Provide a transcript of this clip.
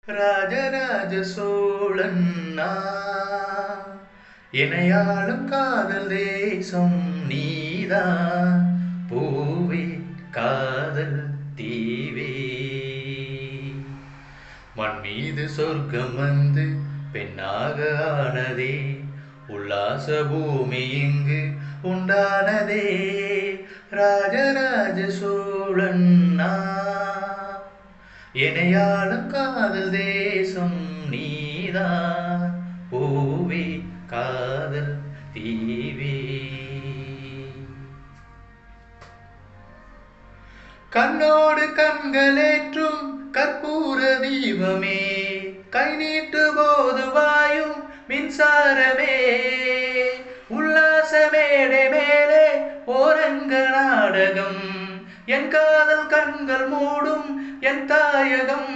ராஜராஜ சோழன் நான், இணையாளும் காதல் தேசம் நீதான். பூவே காதல் தீவே, மண் மீது சொர்க்கம் வந்து பெண்ணாக ஆனதே, உல்லாச பூமி இங்கு உண்டானதே. ராஜராஜ சோழன் நான், இணையாளும் காதல் தேசம் நீதான். பூவே காதல் தீவே, கண்ணோடு கண்களேற்றும் கற்பூர தீபமே, கை நீட்டு போது வாயும் மின்சாரமே. உல்லாச மேடை மேலே ஓரங்க நாடகம், என் காதல் கண்கள் மூடும் என் தாயகம்.